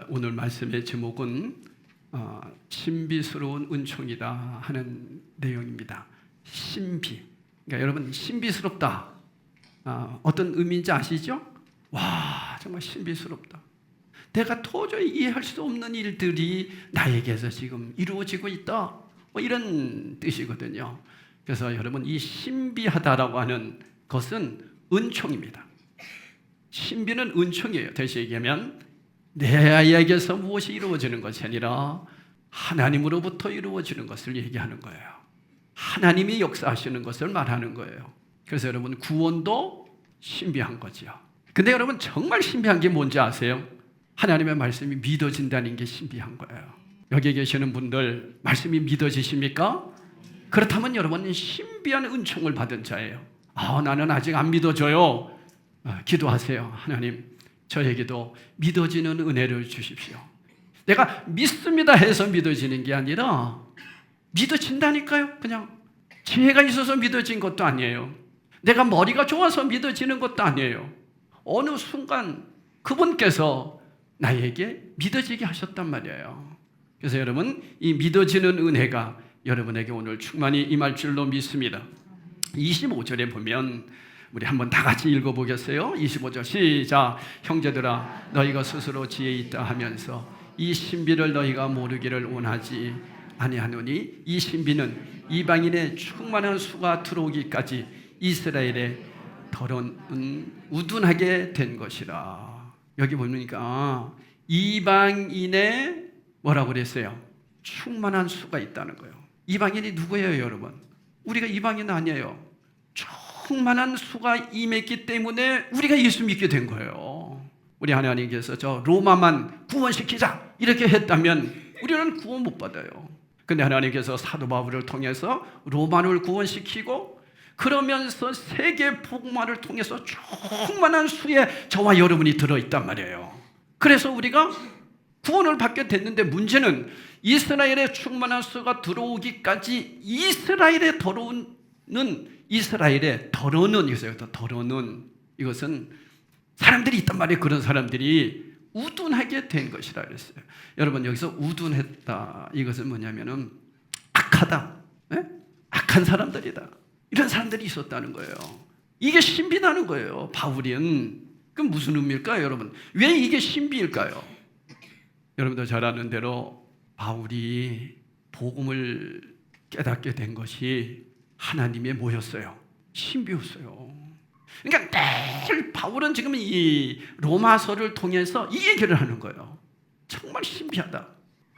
오늘 말씀의 제목은 신비스러운 은총이다 하는 내용입니다. 신비. 그러니까 여러분 신비스럽다. 어떤 의미인지 아시죠? 와, 정말 신비스럽다. 내가 도저히 이해할 수 없는 일들이 나에게서 지금 이루어지고 있다. 뭐 이런 뜻이거든요. 그래서 여러분 이 신비하다라고 하는 것은 은총입니다. 신비는 은총이에요. 다시 얘기하면 내에게서 무엇이 이루어지는 것이 아니라 하나님으로부터 이루어지는 것을 얘기하는 거예요. 하나님이 역사하시는 것을 말하는 거예요. 그래서 여러분 구원도 신비한 거죠. 근데 여러분 정말 신비한 게 뭔지 아세요? 하나님의 말씀이 믿어진다는 게 신비한 거예요. 여기 계시는 분들 말씀이 믿어지십니까? 그렇다면 여러분은 신비한 은총을 받은 자예요. 나는 아직 안 믿어져요. 기도하세요. 하나님 저에게도 믿어지는 은혜를 주십시오. 내가 믿습니다 해서 믿어지는 게 아니라 믿어진다니까요. 그냥 지혜가 있어서 믿어진 것도 아니에요. 내가 머리가 좋아서 믿어지는 것도 아니에요. 어느 순간 그분께서 나에게 믿어지게 하셨단 말이에요. 그래서 여러분 이 믿어지는 은혜가 여러분에게 오늘 충만히 임할 줄로 믿습니다. 25절에 보면 우리 한번 다 같이 읽어보겠어요. 25절 시작. 형제들아 너희가 스스로 지혜 있다 하면서 이 신비를 너희가 모르기를 원하지 아니하노니 이 신비는 이방인의 충만한 수가 들어오기까지 이스라엘의 더러운 우둔하게 된 것이라. 여기 보니까 이방인의 뭐라고 그랬어요? 충만한 수가 있다는 거예요. 이방인이 누구예요 여러분? 우리가 이방인 아니에요. 충만한 수가 임했기 때문에 우리가 예수 믿게 된 거예요. 우리 하나님께서 저 로마만 구원시키자 이렇게 했다면 우리는 구원 못 받아요. 근데 하나님께서 사도 바울을 통해서 로마를 구원시키고 그러면서 세계 복음화를 통해서 충만한 수에 저와 여러분이 들어있단 말이에요. 그래서 우리가 구원을 받게 됐는데 문제는 이스라엘의 충만한 수가 들어오기까지 이스라엘의 더러는 이것은 사람들이 있단 말이에요. 그런 사람들이 우둔하게 된 것이라 그랬어요. 여러분 여기서 우둔했다 이것은 뭐냐면은 악하다, 악한 사람들이다 이런 사람들이 있었다는 거예요. 이게 신비라는 거예요. 바울은 그럼 무슨 의미일까요, 여러분? 왜 이게 신비일까요? 여러분도 잘 아는 대로 바울이 복음을 깨닫게 된 것이 하나님의 뭐였어요? 신비였어요. 그러니까 매일 바울은 지금 이 로마서를 통해서 이 얘기를 하는 거예요. 정말 신비하다.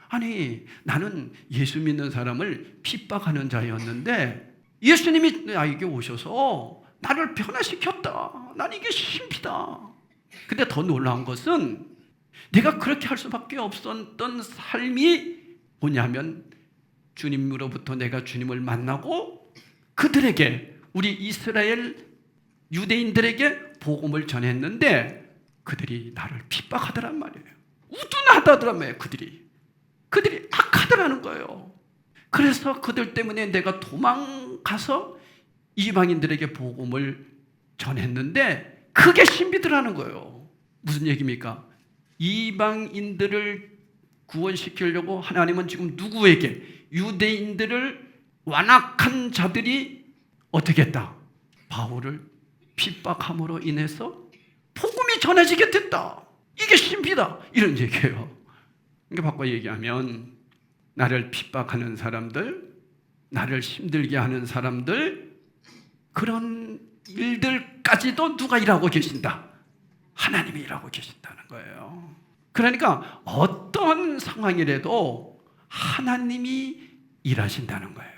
아니 나는 예수 믿는 사람을 핍박하는 자였는데 예수님이 나에게 오셔서 나를 변화시켰다. 난 이게 신비다. 근데 더 놀라운 것은 내가 그렇게 할 수밖에 없었던 삶이 뭐냐면 주님으로부터 내가 주님을 만나고 그들에게 우리 이스라엘 유대인들에게 복음을 전했는데 그들이 나를 핍박하더란 말이에요. 우둔하다더란 말이에요. 그들이 악하더라는 거예요. 그래서 그들 때문에 내가 도망가서 이방인들에게 복음을 전했는데 그게 신비더라는 거예요. 무슨 얘기입니까? 이방인들을 구원시키려고 하나님은 지금 누구에게? 유대인들을 완악한 자들이 어떻게 했다? 바울을 핍박함으로 인해서 복음이 전해지게 됐다. 이게 신비다. 이런 얘기예요. 그러니까 바꿔 얘기하면 나를 핍박하는 사람들, 나를 힘들게 하는 사람들, 그런 일들까지도 누가 일하고 계신다? 하나님이 일하고 계신다는 거예요. 그러니까 어떤 상황이라도 하나님이 일하신다는 거예요.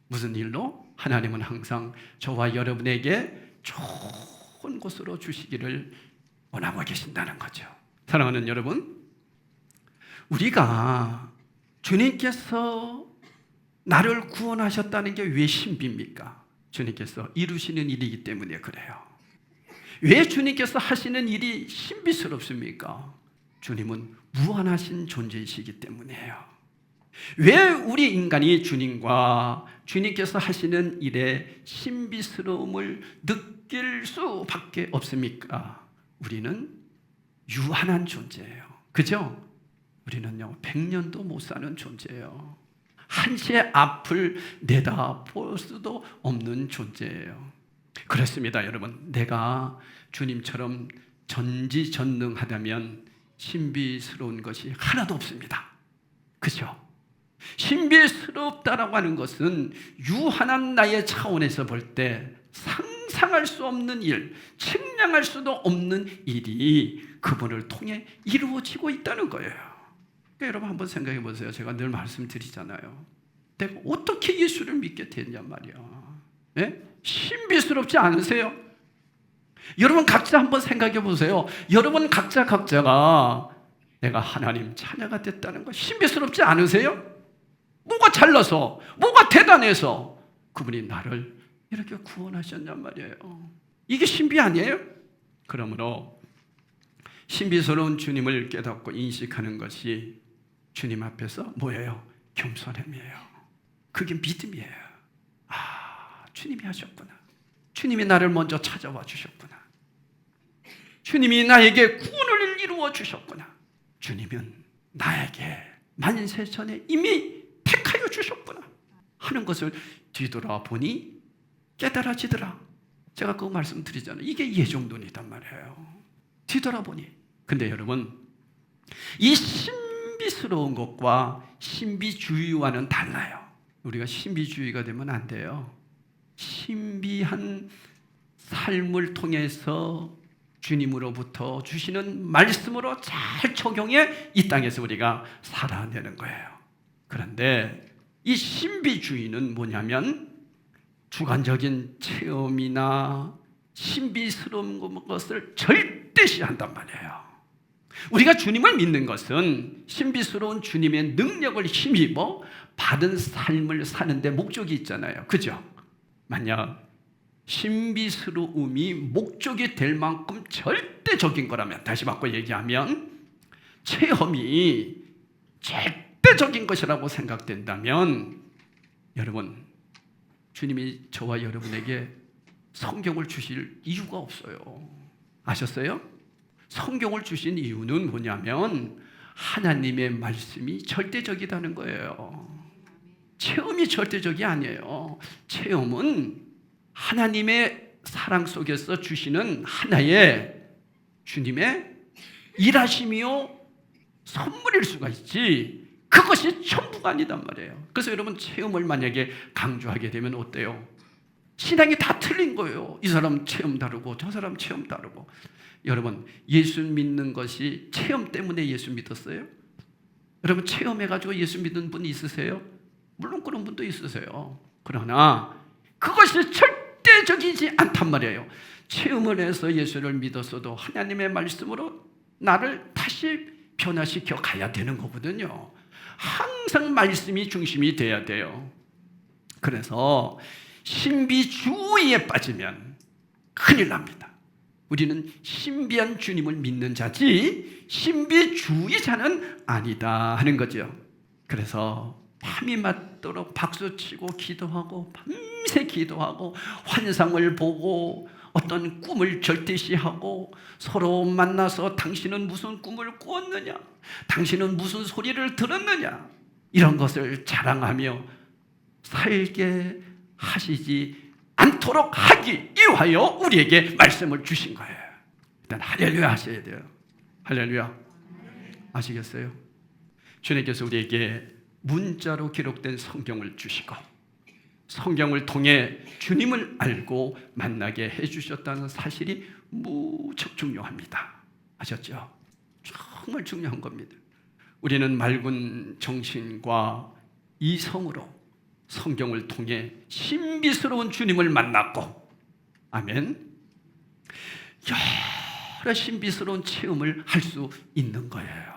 무슨 일로? 하나님은 항상 저와 여러분에게 좋은 곳으로 주시기를 원하고 계신다는 거죠. 사랑하는 여러분, 우리가 주님께서 나를 구원하셨다는 게 왜 신비입니까? 주님께서 이루시는 일이기 때문에 그래요. 왜 주님께서 하시는 일이 신비스럽습니까? 주님은 무한하신 존재이시기 때문이에요. 왜 우리 인간이 주님과 주님께서 하시는 일의 신비스러움을 느낄 수밖에 없습니까? 우리는 유한한 존재예요. 그죠? 우리는요 100년도 못 사는 존재예요. 한시의 앞을 내다볼 수도 없는 존재예요. 그렇습니다 여러분. 내가 주님처럼 전지전능하다면 신비스러운 것이 하나도 없습니다. 그죠? 신비스럽다라고 하는 것은 유한한 나의 차원에서 볼 때 상상할 수 없는 일, 측량할 수도 없는 일이 그분을 통해 이루어지고 있다는 거예요. 그러니까 여러분 한번 생각해 보세요. 제가 늘 말씀드리잖아요. 내가 어떻게 예수를 믿게 됐냔 말이야. 네? 신비스럽지 않으세요? 여러분 각자 한번 생각해 보세요. 여러분 각자가 내가 하나님 자녀가 됐다는 거 신비스럽지 않으세요? 뭐가 잘나서, 뭐가 대단해서 그분이 나를 이렇게 구원하셨냔 말이에요. 이게 신비 아니에요? 그러므로 신비스러운 주님을 깨닫고 인식하는 것이 주님 앞에서 뭐예요? 겸손함이에요. 그게 믿음이에요. 아, 주님이 하셨구나. 주님이 나를 먼저 찾아와 주셨구나. 주님이 나에게 구원을 이루어 주셨구나. 주님은 나에게 만세 전에 이미 택하여 주셨구나 하는 것을 뒤돌아보니 깨달아지더라. 제가 그 말씀드리잖아요. 이게 예정론이단 말이에요. 뒤돌아보니. 근데 여러분 이 신비스러운 것과 신비주의와는 달라요. 우리가 신비주의가 되면 안 돼요. 신비한 삶을 통해서 주님으로부터 주시는 말씀으로 잘 적용해 이 땅에서 우리가 살아내는 거예요. 그런데 이 신비주의는 뭐냐면 주관적인 체험이나 신비스러운 것을 절대시한단 말이에요. 우리가 주님을 믿는 것은 신비스러운 주님의 능력을 힘입어 받은 삶을 사는데 목적이 있잖아요. 그죠? 만약 신비스러움이 목적이 될 만큼 절대적인 거라면, 다시 바꿔 얘기하면 체험이 절대적인 것이라고 생각된다면 여러분 주님이 저와 여러분에게 성경을 주실 이유가 없어요. 아셨어요? 성경을 주신 이유는 뭐냐면 하나님의 말씀이 절대적이라는 거예요. 체험이 절대적이 아니에요. 체험은 하나님의 사랑 속에서 주시는 하나의 주님의 일하심이요 선물일 수가 있지 그것이 전부가 아니단 말이에요. 그래서 여러분 체험을 만약에 강조하게 되면 어때요? 신앙이 다 틀린 거예요. 이 사람 체험 다르고 저 사람 체험 다르고. 여러분 예수 믿는 것이 체험 때문에 예수 믿었어요? 여러분 체험해가지고 예수 믿는 분 있으세요? 물론 그런 분도 있으세요. 그러나 그것이 절대적이지 않단 말이에요. 체험을 해서 예수를 믿었어도 하나님의 말씀으로 나를 다시 변화시켜 가야 되는 거거든요. 항상 말씀이 중심이 돼야 돼요. 그래서 신비주의에 빠지면 큰일 납니다. 우리는 신비한 주님을 믿는 자지 신비주의자는 아니다 하는 거죠. 그래서 밤이 맞도록 박수치고 기도하고 밤새 기도하고 환상을 보고 어떤 꿈을 절대시하고 서로 만나서 당신은 무슨 꿈을 꾸었느냐, 당신은 무슨 소리를 들었느냐, 이런 것을 자랑하며 살게 하시지 않도록 하기 위하여 우리에게 말씀을 주신 거예요. 일단 할렐루야 하셔야 돼요. 할렐루야. 아시겠어요? 주님께서 우리에게 문자로 기록된 성경을 주시고 성경을 통해 주님을 알고 만나게 해주셨다는 사실이 무척 중요합니다. 아셨죠? 정말 중요한 겁니다. 우리는 맑은 정신과 이성으로 성경을 통해 신비스러운 주님을 만났고, 아멘, 여러 신비스러운 체험을 할 수 있는 거예요.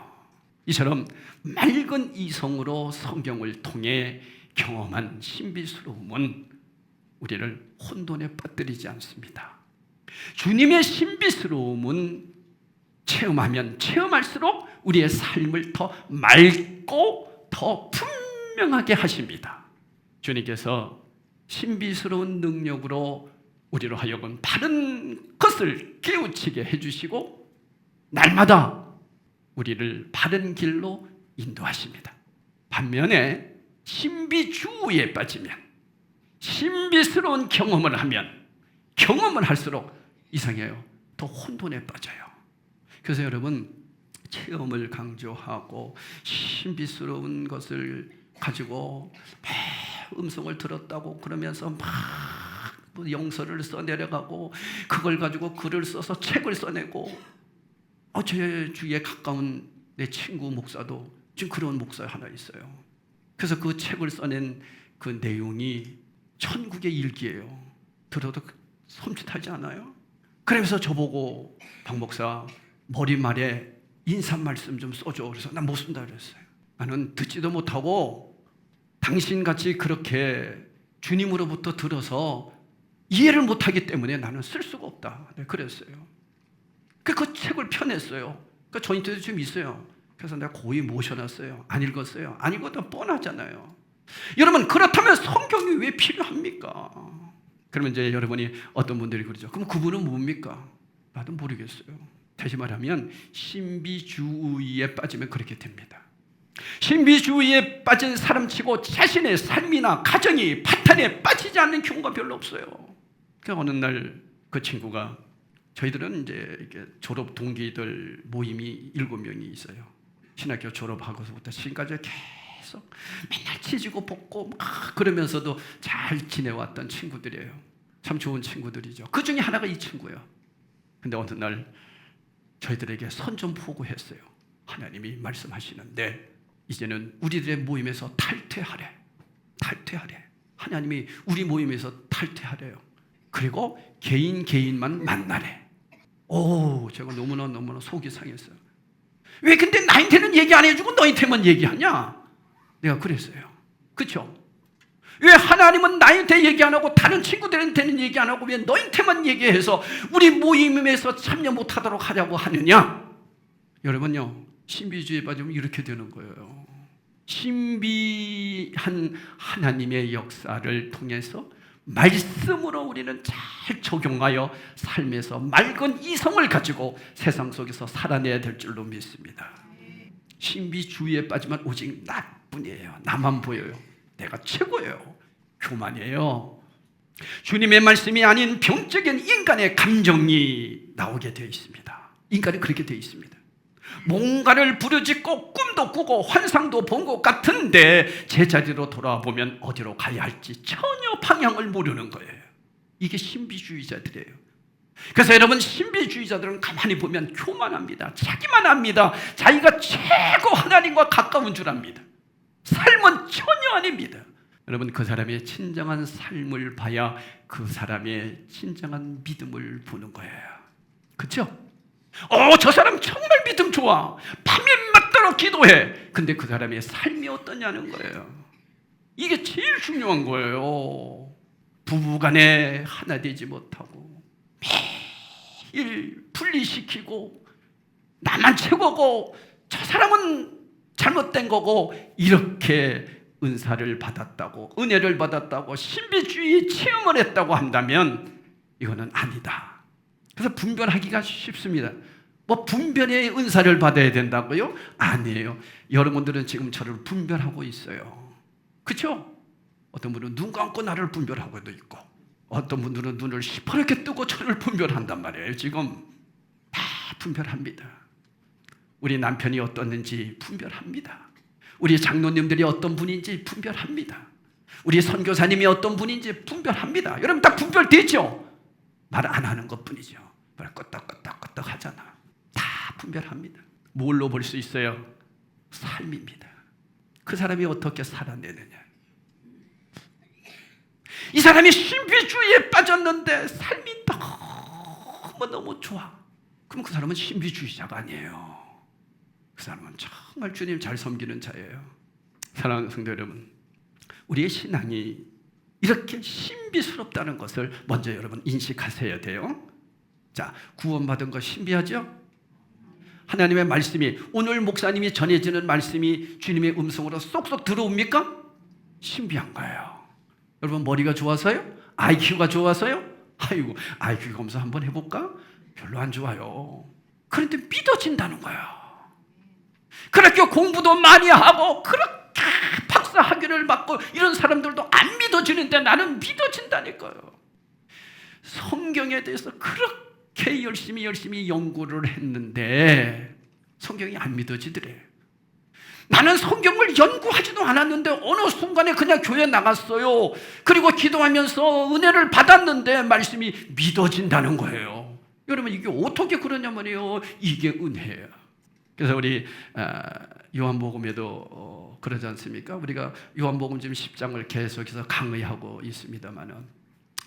이처럼 맑은 이성으로 성경을 통해 경험한 신비스러움은 우리를 혼돈에 빠뜨리지 않습니다. 주님의 신비스러움은 체험하면 체험할수록 우리의 삶을 더 맑고 더 분명하게 하십니다. 주님께서 신비스러운 능력으로 우리로 하여금 바른 것을 깨우치게 해주시고 날마다 우리를 바른 길로 인도하십니다. 반면에 신비주의에 빠지면, 신비스러운 경험을 하면 경험을 할수록 이상해요. 더 혼돈에 빠져요. 그래서 여러분, 체험을 강조하고 신비스러운 것을 가지고 음성을 들었다고 그러면서 막 영서를 써내려가고 그걸 가지고 글을 써서 책을 써내고, 제 주위에 가까운 내 친구 목사도 지금 그런 목사 하나 있어요. 그래서 그 책을 써낸 그 내용이 천국의 일기예요. 들어도 섬찟하지 않아요? 그래서 저보고 박 목사 머리말에 인사 말씀 좀 써줘. 그래서 난 못 쓴다 그랬어요. 나는 듣지도 못하고 당신같이 그렇게 주님으로부터 들어서 이해를 못하기 때문에 나는 쓸 수가 없다. 네, 그랬어요. 그 책을 펴냈어요. 그 저인터넷에 좀 있어요. 그래서 내가 고이 모셔놨어요. 안 읽었어요. 안 읽어도 뻔하잖아요. 여러분, 그렇다면 성경이 왜 필요합니까? 그러면 이제 여러분이 어떤 분들이 그러죠. 그럼 그분은 뭡니까? 나도 모르겠어요. 다시 말하면 신비주의에 빠지면 그렇게 됩니다. 신비주의에 빠진 사람치고 자신의 삶이나 가정이 파탄에 빠지지 않는 경우가 별로 없어요. 그러니까 어느 날 그 친구가, 저희들은 이제 이렇게 졸업 동기들 모임이 7명이 있어요. 신학교 졸업하고서부터 지금까지 계속 맨날 치지고 볶고 막 그러면서도 잘 지내왔던 친구들이에요. 참 좋은 친구들이죠. 그 중에 하나가 이 친구예요. 근데 어느 날 저희들에게 선전포고했어요. 하나님이 말씀하시는데 이제는 우리들의 모임에서 탈퇴하래. 하나님이 우리 모임에서 탈퇴하래요. 그리고 개인만 만나래. 제가 너무나 속이 상했어요. 왜 근데 나한테는 얘기 안 해주고 너한테만 얘기하냐? 내가 그랬어요. 그렇죠? 왜 하나님은 나한테 얘기 안 하고 다른 친구들한테는 얘기 안 하고 왜 너한테만 얘기해서 우리 모임에서 참여 못하도록 하려고 하느냐? 여러분요, 신비주의에 빠지면 이렇게 되는 거예요. 신비한 하나님의 역사를 통해서 말씀으로 우리는 잘 적용하여 삶에서 맑은 이성을 가지고 세상 속에서 살아내야 될 줄로 믿습니다. 신비주의에 빠지면 오직 나뿐이에요. 나만 보여요. 내가 최고예요. 교만이에요. 주님의 말씀이 아닌 병적인 인간의 감정이 나오게 되어 있습니다. 인간은 그렇게 되어 있습니다. 뭔가를 부르짖고 꿈도 꾸고 환상도 본 것 같은데 제자리로 돌아와 보면 어디로 가야 할지 전혀 방향을 모르는 거예요. 이게 신비주의자들이에요. 그래서 여러분, 신비주의자들은 가만히 보면 교만합니다. 자기만 합니다. 자기가 최고 하나님과 가까운 줄 압니다. 삶은 전혀 아닙니다. 여러분, 그 사람의 진정한 삶을 봐야 그 사람의 진정한 믿음을 보는 거예요. 그렇죠? 저 사람 정말 믿음 좋아. 밤이 맞도록 기도해. 근데 그 사람의 삶이 어떠냐는 거예요. 이게 제일 중요한 거예요. 부부간에 하나 되지 못하고 매일 분리시키고 나만 최고고 저 사람은 잘못된 거고, 이렇게 은사를 받았다고, 은혜를 받았다고, 신비주의 체험을 했다고 한다면 이거는 아니다. 그래서 분별하기가 쉽습니다. 분별의 은사를 받아야 된다고요? 아니에요. 여러분들은 지금 저를 분별하고 있어요. 그렇죠? 어떤 분은 눈 감고 나를 분별하고도 있고, 어떤 분들은 눈을 시퍼렇게 뜨고 저를 분별한단 말이에요. 지금 다 분별합니다. 우리 남편이 어떻는지 분별합니다. 우리 장로님들이 어떤 분인지 분별합니다. 우리 선교사님이 어떤 분인지 분별합니다. 여러분 다 분별되죠? 말 안 하는 것뿐이죠. 말 끄떡끄떡 하잖아. 다 분별합니다. 뭘로 볼 수 있어요? 삶입니다. 그 사람이 어떻게 살아내느냐. 이 사람이 신비주의에 빠졌는데 삶이 너무 좋아. 그럼 그 사람은 신비주의자가 아니에요. 그 사람은 정말 주님 잘 섬기는 자예요. 사랑하는 성도 여러분, 우리의 신앙이 이렇게 신비스럽다는 것을 먼저 여러분 인식하셔야 돼요. 자, 구원받은 거 신비하죠? 하나님의 말씀이, 오늘 목사님이 전해지는 말씀이 주님의 음성으로 쏙쏙 들어옵니까? 신비한 거예요. 여러분 머리가 좋아서요? IQ가 좋아서요? 아이고, IQ 검사 한번 해볼까? 별로 안 좋아요. 그런데 믿어진다는 거예요. 그렇게 공부도 많이 하고 그렇게 박사 학위를 받고 이런 사람들도 안 믿어지는데 나는 믿어진다니까요. 성경에 대해서 그렇게 열심히 연구를 했는데 성경이 안 믿어지더래. 나는 성경을 연구하지도 않았는데 어느 순간에 그냥 교회 나갔어요. 그리고 기도하면서 은혜를 받았는데 말씀이 믿어진다는 거예요. 여러분 이게 어떻게 그러냐면요, 이게 은혜예요. 그래서 우리 요한복음에도 그러지 않습니까? 우리가 요한복음 지금 10장을 계속해서 강의하고 있습니다만은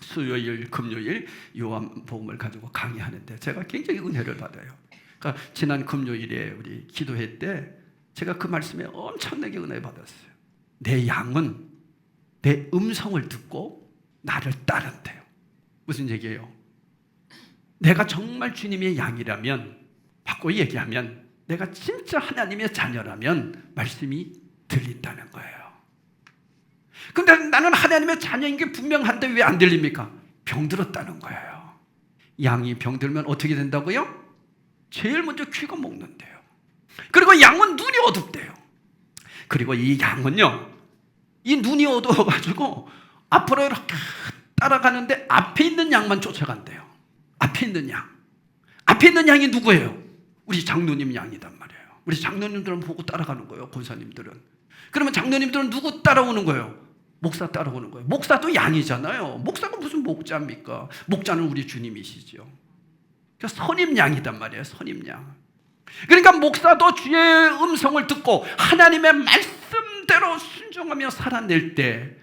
수요일, 금요일 요한복음을 가지고 강의하는데 제가 굉장히 은혜를 받아요. 그러니까 지난 금요일에 우리 기도회 때 제가 그 말씀에 엄청나게 은혜 받았어요. 내 양은 내 음성을 듣고 나를 따른대요. 무슨 얘기예요? 내가 정말 주님의 양이라면, 바꿔 얘기하면 내가 진짜 하나님의 자녀라면 말씀이 들린다는 거예요. 근데 나는 하나님의 자녀인 게 분명한데 왜 안 들립니까? 병들었다는 거예요. 양이 병들면 어떻게 된다고요? 제일 먼저 귀가 먹는데요. 그리고 양은 눈이 어둡대요. 그리고 이 양은요, 이 눈이 어두워가지고 앞으로 이렇게 따라가는데 앞에 있는 양만 쫓아간대요. 앞에 있는 양. 앞에 있는 양이 누구예요? 우리 장로님 양이단 말이에요. 우리 장로님들은 보고 따라가는 거예요. 권사님들은. 그러면 장로님들은 누구 따라오는 거예요? 목사 따라오는 거예요. 목사도 양이잖아요. 목사가 무슨 목자입니까? 목자는 우리 주님이시죠. 그러니까 선임 양이단 말이에요. 선임 양. 그러니까 목사도 주의 음성을 듣고 하나님의 말씀대로 순종하며 살아낼 때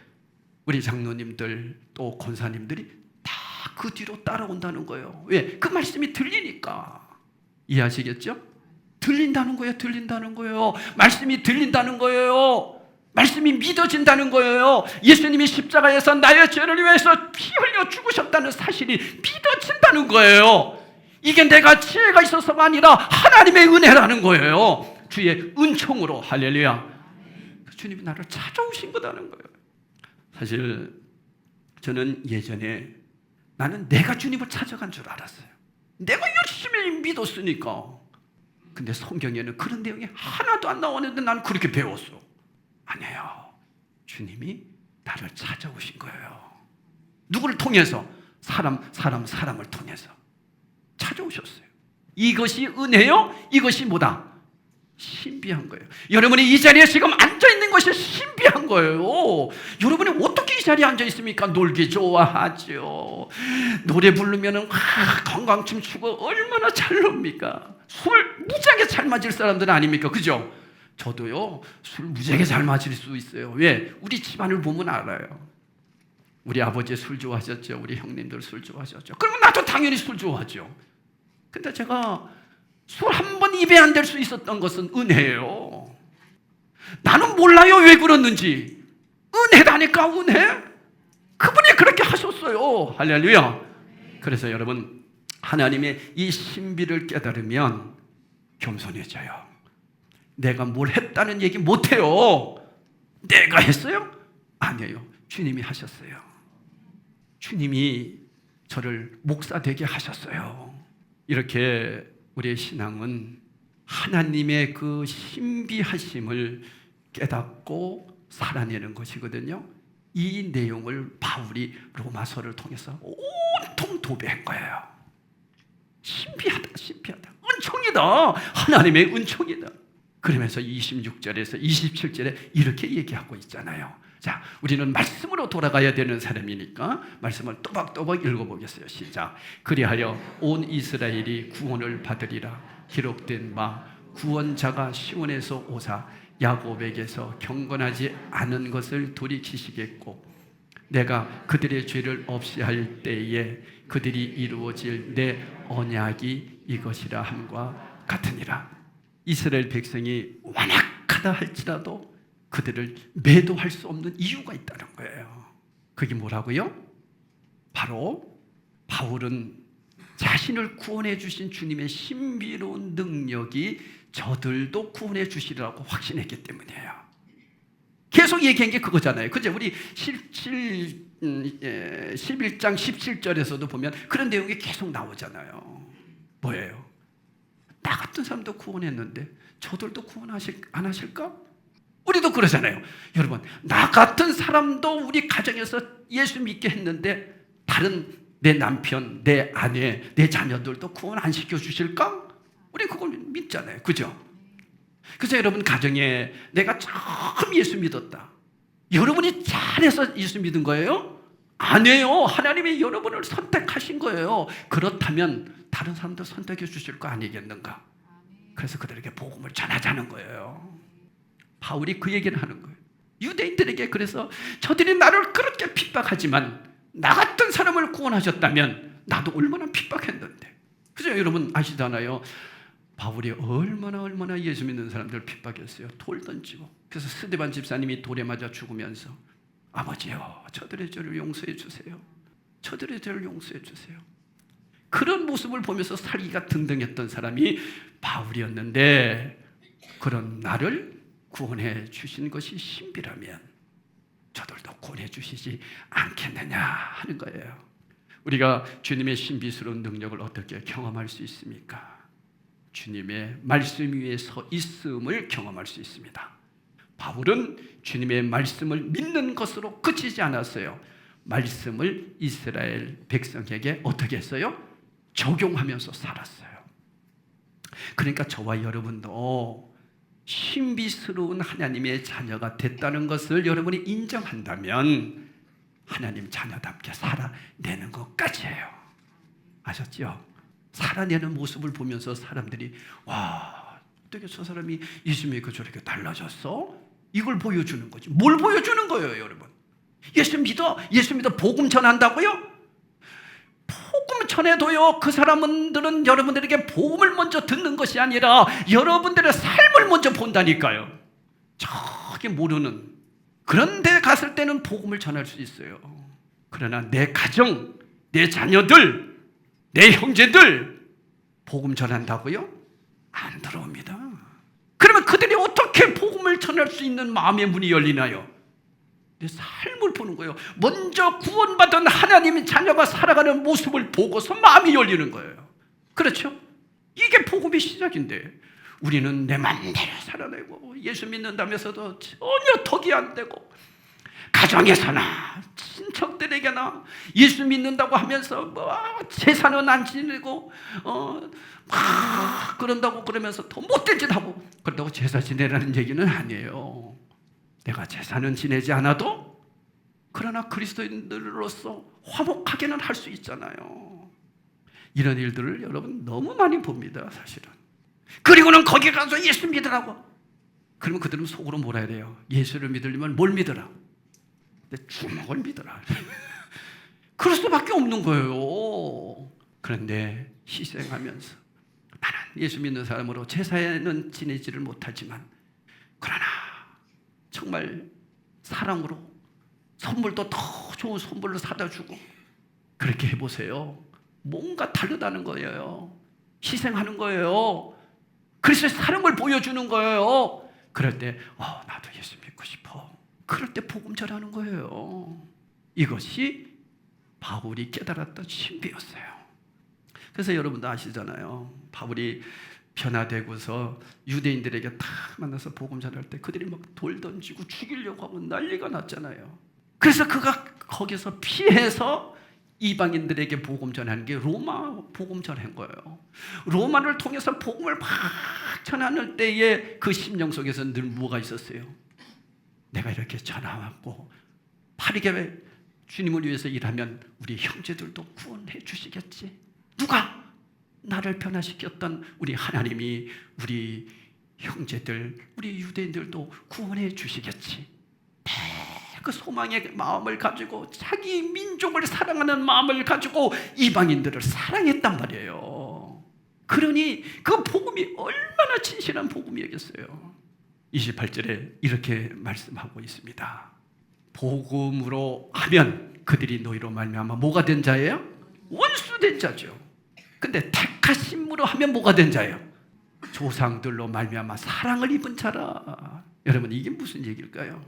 우리 장로님들 또 권사님들이 다 그 뒤로 따라온다는 거예요. 왜? 그 말씀이 들리니까. 이해하시겠죠? 들린다는 거예요. 들린다는 거예요. 말씀이 들린다는 거예요. 말씀이 믿어진다는 거예요. 예수님이 십자가에서 나의 죄를 위해서 피 흘려 죽으셨다는 사실이 믿어진다는 거예요. 이게 내가 지혜가 있어서가 아니라 하나님의 은혜라는 거예요. 주의 은총으로. 할렐루야. 주님이 나를 찾아오신 거라는 거예요. 사실 저는 예전에 나는 내가 주님을 찾아간 줄 알았어요. 내가 열심히 믿었으니까. 근데 성경에는 그런 내용이 하나도 안 나오는데 나는 그렇게 배웠어. 아니에요. 주님이 나를 찾아오신 거예요. 누구를 통해서? 사람을 통해서 찾아오셨어요. 이것이 은혜요? 이것이 뭐다? 신비한 거예요. 여러분이 이 자리에 지금 앉아있는 것이 신비한 거예요. 여러분이 어떻게 이 자리에 앉아있습니까? 놀기 좋아하죠. 노래 부르면 건강 춤추고 얼마나 잘 놉니까? 술 무지하게 잘 맞을 사람들은 아닙니까? 그죠? 저도요, 술 무지하게 잘 마실 수 있어요. 왜? 우리 집안을 보면 알아요. 우리 아버지 술 좋아하셨죠. 우리 형님들 술 좋아하셨죠. 그러면 나도 당연히 술 좋아하죠. 근데 제가 술 한 번 입에 안 댈 수 있었던 것은 은혜예요. 나는 몰라요. 왜 그랬는지. 은혜라니까, 은혜. 그분이 그렇게 하셨어요. 할렐루야. 그래서 여러분, 하나님의 이 신비를 깨달으면 겸손해져요. 내가 뭘 했다는 얘기 못해요. 내가 했어요? 아니에요. 주님이 하셨어요. 주님이 저를 목사 되게 하셨어요. 이렇게 우리의 신앙은 하나님의 그 신비하심을 깨닫고 살아내는 것이거든요. 이 내용을 바울이 로마서를 통해서 온통 도배한 거예요. 신비하다, 신비하다. 은총이다. 하나님의 은총이다. 그러면서 26절에서 27절에 이렇게 얘기하고 있잖아요. 자, 우리는 말씀으로 돌아가야 되는 사람이니까 말씀을 또박또박 읽어보겠어요. 시작. 그리하여 온 이스라엘이 구원을 받으리라. 기록된 바 구원자가 시온에서 오사 야곱에게서 경건하지 않은 것을 돌이키시겠고 내가 그들의 죄를 없이 할 때에 그들이 이루어질 내 언약이 이것이라 함과 같으니라. 이스라엘 백성이 완악하다 할지라도 그들을 매도할 수 없는 이유가 있다는 거예요. 그게 뭐라고요? 바로 바울은 자신을 구원해 주신 주님의 신비로운 능력이 저들도 구원해 주시리라고 확신했기 때문이에요. 계속 얘기한 게 그거잖아요. 그죠? 우리 11장 17절에서도 보면 그런 내용이 계속 나오잖아요. 뭐예요? 나 같은 사람 사람도 구원했는데 저들도 구원 안 하실까? 우리도 그러잖아요. 여러분, 나 같은 사람도 우리 가정에서 예수 믿게 했는데 다른 내 남편, 내 아내, 내 자녀들도 구원 안 시켜주실까? 우리 그걸 믿잖아요. 그죠? 그래서 여러분 가정에 내가 처음 예수 믿었다. 여러분이 잘해서 예수 믿은 거예요? 아니에요. 하나님이 여러분을 선택하신 거예요. 그렇다면 다른 사람도 선택해 주실 거 아니겠는가? 그래서 그들에게 복음을 전하자는 거예요. 바울이 그 얘기를 하는 거예요. 유대인들에게 그래서 저들이 나를 그렇게 핍박하지만 나 같은 사람을 구원하셨다면 나도 얼마나 핍박했는데. 그죠? 여러분 아시잖아요. 바울이 얼마나 예수 믿는 사람들 핍박했어요. 돌 던지고. 그래서 스데반 집사님이 돌에 맞아 죽으면서 아버지요, 저들의 죄를 용서해 주세요. 저들의 죄를 용서해 주세요. 그런 모습을 보면서 살기가 등등했던 사람이 바울이었는데 그런 나를 구원해 주신 것이 신비라면 저들도 구원해 주시지 않겠느냐 하는 거예요. 우리가 주님의 신비스러운 능력을 어떻게 경험할 수 있습니까? 주님의 말씀 위에 서 있음을 경험할 수 있습니다. 바울은 주님의 말씀을 믿는 것으로 그치지 않았어요. 말씀을 이스라엘 백성에게 어떻게 했어요? 적용하면서 살았어요. 그러니까 저와 여러분도 신비스러운 하나님의 자녀가 됐다는 것을 여러분이 인정한다면 하나님 자녀답게 살아내는 것까지예요. 아셨죠? 살아내는 모습을 보면서 사람들이 와, 어떻게 저 사람이 예수 믿고 저렇게 달라졌어? 이걸 보여주는 거지. 뭘 보여주는 거예요, 여러분? 예수 믿어 복음 전한다고요? 복음 전해도요, 그 사람들은 여러분들에게 복음을 먼저 듣는 것이 아니라 여러분들의 삶을 먼저 본다니까요. 저기 모르는 그런 데 갔을 때는 복음을 전할 수 있어요. 그러나 내 가정, 내 자녀들, 내 형제들 복음 전한다고요? 안 들어옵니다. 그러면 그들이 어떻게 복음을 전할 수 있는 마음의 문이 열리나요? 내 삶을 보는 거예요. 먼저 구원받은 하나님의 자녀가 살아가는 모습을 보고서 마음이 열리는 거예요. 그렇죠? 이게 복음의 시작인데 우리는 내 맘대로 살아내고 예수 믿는다면서도 전혀 덕이 안 되고 가정에서나 친척들에게나 예수 믿는다고 하면서 뭐 제사는 안 지내고 막 그런다고 그러면서 더 못된 짓 하고 그런다고 제사 지내라는 얘기는 아니에요. 내가 제사는 지내지 않아도 그러나 그리스도인들로서 화목하게는 할 수 있잖아요. 이런 일들을 여러분 너무 많이 봅니다, 사실은. 그리고는 거기 가서 예수 믿으라고. 그러면 그들은 속으로 뭐라 해야 돼요? 예수를 믿으려면 뭘 믿어라? 내 주먹을 믿어라. 그럴 수밖에 없는 거예요. 그런데 희생하면서 나는 예수 믿는 사람으로 제사에는 지내지를 못하지만 그러나 정말 사랑으로 선물도 더 좋은 선물로 사다 주고 그렇게 해보세요. 뭔가 다르다는 거예요. 희생하는 거예요. 그래서 사랑을 보여주는 거예요. 그럴 때 나도 예수 믿고 싶어. 그럴 때 복음 전하는 거예요. 이것이 바울이 깨달았던 신비였어요. 그래서 여러분도 아시잖아요. 바울이 변화되고서 유대인들에게 다 만나서 복음 전할 때 그들이 막 돌 던지고 죽이려고 하고 난리가 났잖아요. 그래서 그가 거기서 피해서 이방인들에게 복음 전하는 게 로마 복음 전한 거예요. 로마를 통해서 복음을 막 전하는 때에 그 심령 속에서 늘 뭐가 있었어요? 내가 이렇게 전하고 바르게 주님을 위해서 일하면 우리 형제들도 구원해 주시겠지. 누가? 나를 변화시켰던 우리 하나님이 우리 형제들, 우리 유대인들도 구원해 주시겠지. 그 소망의 마음을 가지고 자기 민족을 사랑하는 마음을 가지고 이방인들을 사랑했단 말이에요. 그러니 그 복음이 얼마나 진실한 복음이겠어요. 28절에 이렇게 말씀하고 있습니다. 복음으로 하면 그들이 너희로 말미암아 뭐가 된 자예요? 원수된 자죠. 근데 택하심으로 하면 뭐가 된 자예요? 조상들로 말미암아 사랑을 입은 자라. 여러분 이게 무슨 얘기일까요?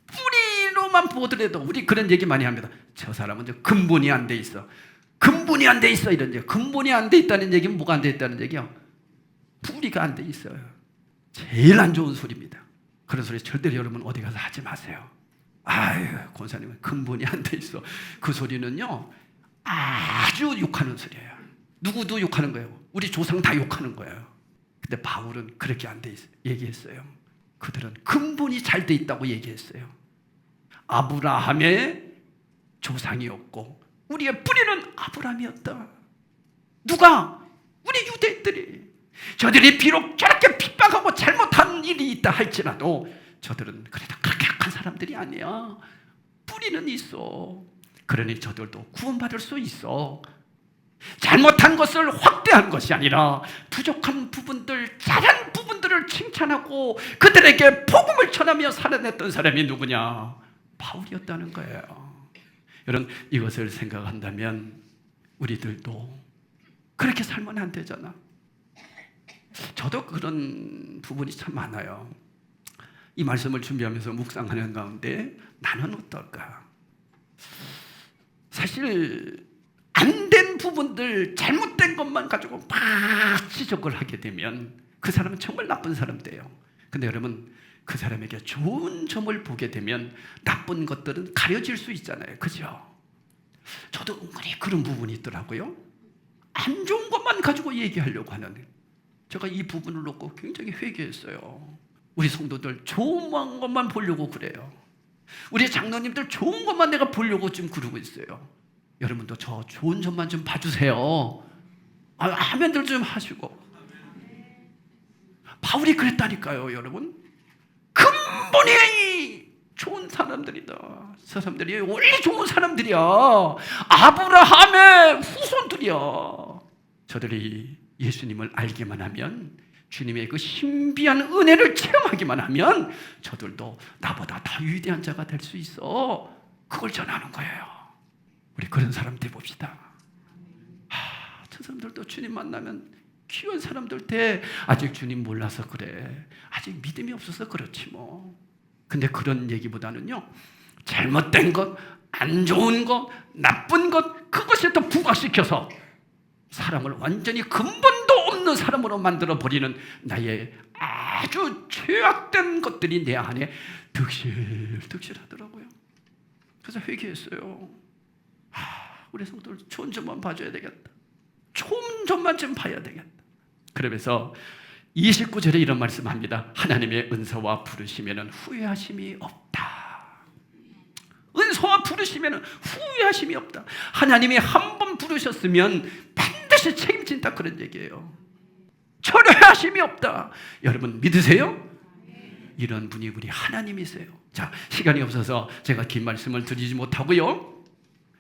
뿌리로만 보더라도 우리 그런 얘기 많이 합니다. 저 사람은 근본이 안 돼 있어. 근본이 안 돼 있어 이런 얘기. 근본이 안 돼 있다는 얘기는 뭐가 안 돼 있다는 얘기요? 분리가 안 돼 있어요. 제일 안 좋은 소리입니다. 그런 소리 절대로 여러분 어디 가서 하지 마세요. 아유, 권사님은 근본이 안 돼 있어. 그 소리는요, 아주 욕하는 소리예요. 누구도 욕하는 거예요. 우리 조상 다 욕하는 거예요. 근데 바울은 그렇게 안 돼 있어요. 얘기했어요. 그들은 근본이 잘 돼 있다고 얘기했어요. 아브라함의 조상이었고 우리의 뿌리는 아브라함이었다. 누가? 우리 유대인들이. 저들이 비록 저렇게 핍박하고 잘못한 일이 있다 할지라도 저들은 그래도 그렇게 악한 사람들이 아니야. 뿌리는 있어. 그러니 저들도 구원받을 수 있어. 잘못한 것을 확대한 것이 아니라 부족한 부분들, 잘한 부분들을 칭찬하고 그들에게 복음을 전하며 살아냈던 사람이 누구냐? 바울이었다는 거예요. 여러분, 이것을 생각한다면 우리들도 그렇게 살면 안 되잖아. 저도 그런 부분이 참 많아요. 이 말씀을 준비하면서 묵상하는 가운데 나는 어떨까? 사실 안 된 부분들, 잘못된 것만 가지고 막 지적을 하게 되면 그 사람은 정말 나쁜 사람 돼요. 근데 여러분, 그 사람에게 좋은 점을 보게 되면 나쁜 것들은 가려질 수 있잖아요. 그죠? 저도 은근히 그런 부분이 있더라고요. 안 좋은 것만 가지고 얘기하려고 하는, 제가 이 부분을 놓고 굉장히 회개했어요. 우리 성도들 좋은 것만 보려고 그래요. 우리 장로님들 좋은 것만 내가 보려고 지금 그러고 있어요. 여러분도 저 좋은 점만 좀 봐주세요. 화면들 좀 하시고. 바울이 그랬다니까요, 여러분. 근본이 좋은 사람들이다. 저 사람들이 원래 좋은 사람들이야. 아브라함의 후손들이야. 저들이 예수님을 알기만 하면, 주님의 그 신비한 은혜를 체험하기만 하면 저들도 나보다 더 위대한 자가 될 수 있어. 그걸 전하는 거예요. 우리 그런 사람 돼 봅시다. 저 사람들도 주님 만나면 귀한 사람들 돼. 아직 주님 몰라서 그래. 아직 믿음이 없어서 그렇지 뭐. 근데 그런 얘기보다는요, 잘못된 것, 안 좋은 것, 나쁜 것, 그것에 더 부각시켜서 사람을 완전히 근본도 없는 사람으로 만들어버리는 나의 아주 죄악된 것들이 내 안에 득실득실하더라고요. 그래서 회개했어요. 우리 성도들 좋은 점만 봐줘야 되겠다. 좋은 점만 좀 봐야 되겠다. 그러면서 29절에 이런 말씀합니다. 하나님의 은사와 부르시면 후회하심이 없다. 은사와 부르시면 후회하심이 없다. 하나님이 한 번 부르셨으면 반드시 책임진다, 그런 얘기예요. 철회하심이 없다. 여러분 믿으세요? 이런 분이 우리 하나님이세요. 자, 시간이 없어서 제가 긴 말씀을 드리지 못하고요.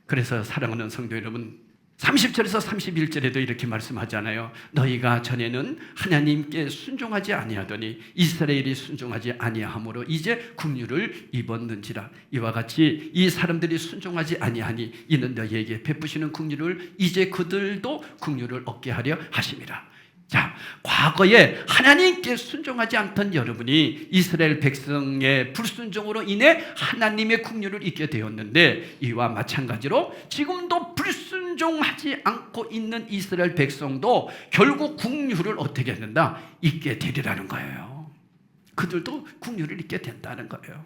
그래서 사랑하는 성도 여러분, 30절에서 31절에도 이렇게 말씀하잖아요. 너희가 전에는 하나님께 순종하지 아니하더니 이스라엘이 순종하지 아니하므로 이제 긍휼을 입었는지라. 이와 같이 이 사람들이 순종하지 아니하니 이는 너희에게 베푸시는 긍휼을 이제 그들도 긍휼을 얻게 하려 하심이라. 자, 과거에 하나님께 순종하지 않던 여러분이 이스라엘 백성의 불순종으로 인해 하나님의 긍휼을 잊게 되었는데, 이와 마찬가지로 지금도 불순종하지 않고 있는 이스라엘 백성도 결국 긍휼을 어떻게 했는다? 잊게 되리라는 거예요. 그들도 긍휼을 잊게 된다는 거예요.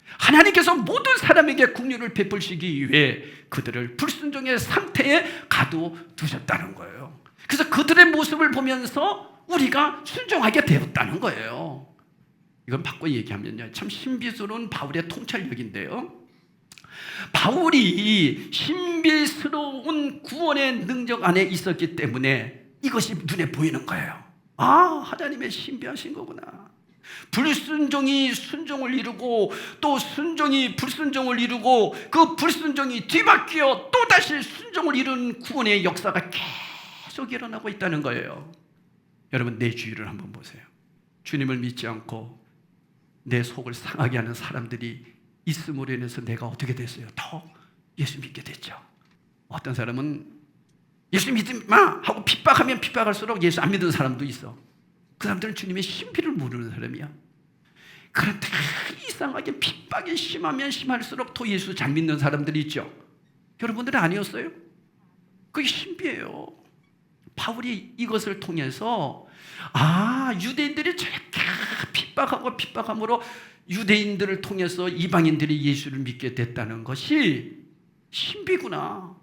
하나님께서 모든 사람에게 긍휼을 베푸시기 위해 그들을 불순종의 상태에 가두두셨다는 거예요. 그래서 그들의 모습을 보면서 우리가 순종하게 되었다는 거예요. 이건 바꿔 얘기하면요, 참 신비스러운 바울의 통찰력인데요. 바울이 신비스러운 구원의 능력 안에 있었기 때문에 이것이 눈에 보이는 거예요. 하나님의 신비하신 거구나. 불순종이 순종을 이루고 또 순종이 불순종을 이루고 그 불순종이 뒤바뀌어 또다시 순종을 이루는 구원의 역사가 계속 일어나고 있다는 거예요. 여러분, 내 주위를 한번 보세요. 주님을 믿지 않고 내 속을 상하게 하는 사람들이 있음으로 인해서 내가 어떻게 됐어요? 더 예수 믿게 됐죠. 어떤 사람은 예수 믿지 마 하고 핍박하면 핍박할수록 예수 안 믿는 사람도 있어. 그 사람들은 주님의 신비를 모르는 사람이야. 그런데 이상하게 핍박이 심하면 심할수록 더 예수 잘 믿는 사람들이 있죠. 여러분들은 아니었어요? 그게 신비예요. 바울이 이것을 통해서 유대인들이 저렇게 핍박함으로 유대인들을 통해서 이방인들이 예수를 믿게 됐다는 것이 신비구나.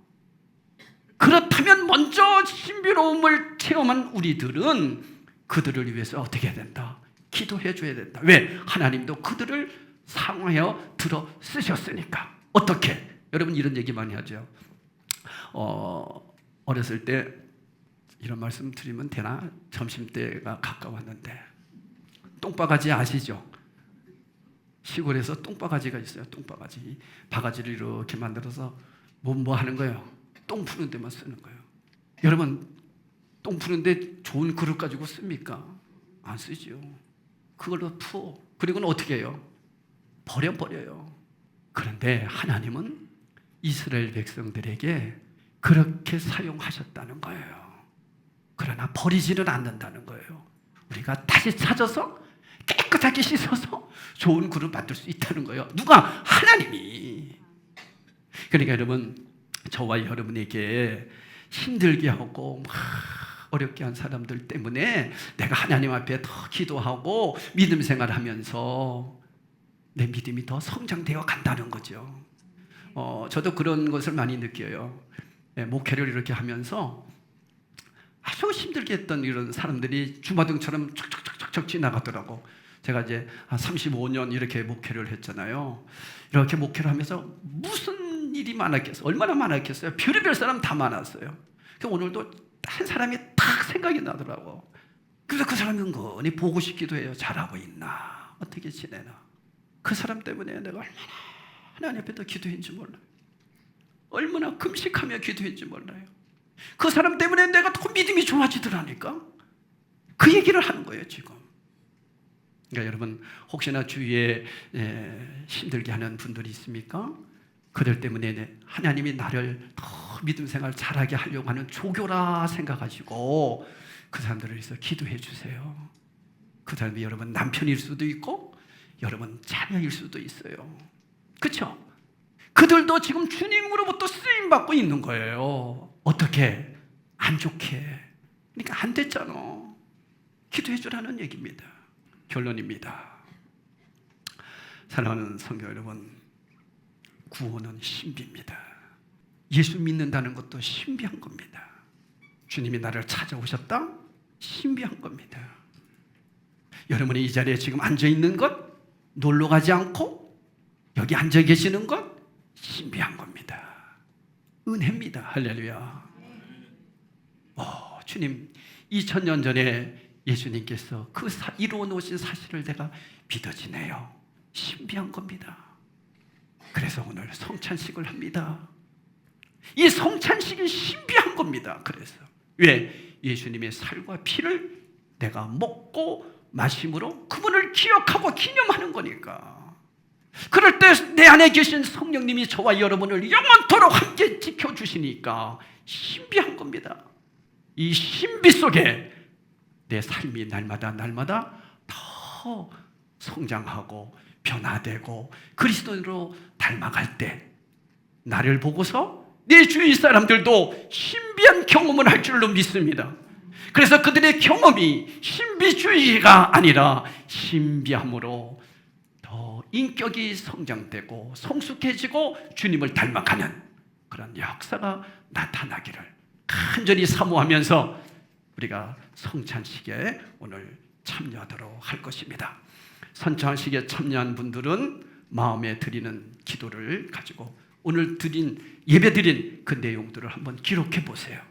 그렇다면 먼저 신비로움을 체험한 우리들은 그들을 위해서 어떻게 해야 된다? 기도해 줘야 된다. 왜? 하나님도 그들을 사용하여 들어 쓰셨으니까. 어떻게? 여러분 이런 얘기 많이 하죠. 어렸을 때 이런 말씀 드리면 되나? 점심때가 가까웠는데 똥바가지 아시죠? 시골에서 똥바가지가 있어요. 똥바가지. 바가지를 이렇게 만들어서 뭐 하는 거예요? 똥 푸는 데만 쓰는 거예요. 여러분 똥 푸는데 좋은 그릇 가지고 씁니까? 안 쓰죠. 그걸로 푸어. 그리고는 어떻게 해요? 버려요. 그런데 하나님은 이스라엘 백성들에게 그렇게 사용하셨다는 거예요. 그러나 버리지는 않는다는 거예요. 우리가 다시 찾아서 깨끗하게 씻어서 좋은 그릇 만들 수 있다는 거예요. 누가? 하나님이. 그러니까 여러분, 저와 여러분에게 힘들게 하고 막 어렵게 한 사람들 때문에 내가 하나님 앞에 더 기도하고 믿음 생활하면서 내 믿음이 더 성장되어 간다는 거죠. 저도 그런 것을 많이 느껴요. 목회를 이렇게 하면서 아주 힘들게 했던 이런 사람들이 주마등처럼 척척척척 지나가더라고. 제가 이제 한 35년 이렇게 목회를 했잖아요. 이렇게 목회를 하면서 무슨 일이 많았겠어요? 얼마나 많았겠어요? 별의별 사람 다 많았어요. 오늘도 한 사람이 딱 생각이 나더라고. 그래서 그 사람이 은근히 보고 싶기도 해요. 잘하고 있나? 어떻게 지내나? 그 사람 때문에 내가 얼마나 하나님 앞에 더 기도했는지 몰라요. 얼마나 금식하며 기도했는지 몰라요. 그 사람 때문에 내가 더 믿음이 좋아지더라니까. 그 얘기를 하는 거예요 지금. 그러니까 여러분 혹시나 주위에 힘들게 하는 분들이 있습니까? 그들 때문에 하나님이 나를 더 믿음 생활 잘하게 하려고 하는 조교라 생각하시고 그 사람들을 위해서 기도해 주세요. 그 사람이 여러분 남편일 수도 있고 여러분 자녀일 수도 있어요. 그렇죠? 그들도 지금 주님으로부터 쓰임받고 있는 거예요. 어떻게? 안 좋게. 그러니까 안 됐잖아. 기도해 주라는 얘기입니다. 결론입니다. 사랑하는 성도 여러분, 구원은 신비입니다. 예수 믿는다는 것도 신비한 겁니다. 주님이 나를 찾아오셨다? 신비한 겁니다. 여러분이 이 자리에 지금 앉아있는 것, 놀러 가지 않고 여기 앉아 계시는 것, 신비한 겁니다. 은혜입니다. 할렐루야. 주님 2000년 전에 예수님께서 그 이루어 놓으신 사실을 내가 믿어지네요. 신비한 겁니다. 그래서 오늘 성찬식을 합니다. 이 성찬식이 신비한 겁니다. 그래서 왜? 예수님의 살과 피를 내가 먹고 마심으로 그분을 기억하고 기념하는 거니까. 그럴 때 내 안에 계신 성령님이 저와 여러분을 영원토록 함께 지켜주시니까 신비한 겁니다. 이 신비 속에 내 삶이 날마다 더 성장하고 변화되고 그리스도로 닮아갈 때 나를 보고서 내 주위 사람들도 신비한 경험을 할 줄로 믿습니다. 그래서 그들의 경험이 신비주의가 아니라 신비함으로 더 인격이 성장되고 성숙해지고 주님을 닮아가는 그런 역사가 나타나기를 간절히 사모하면서 우리가 성찬식에 오늘 참여하도록 할 것입니다. 성찬식에 참여한 분들은 마음에 드리는 기도를 가지고 오늘 예배 드린 그 내용들을 한번 기록해 보세요.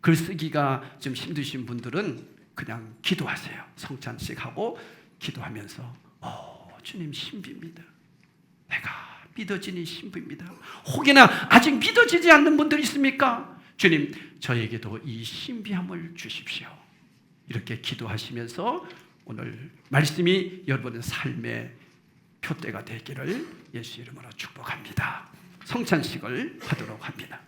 글쓰기가 좀 힘드신 분들은 그냥 기도하세요. 성찬식하고 기도하면서 주님 신비입니다. 내가 믿어지니 신비입니다. 혹여나 아직 믿어지지 않는 분들 있습니까? 주님 저에게도 이 신비함을 주십시오. 이렇게 기도하시면서 오늘 말씀이 여러분의 삶의 표대가 되기를 예수 이름으로 축복합니다. 성찬식을 하도록 합니다.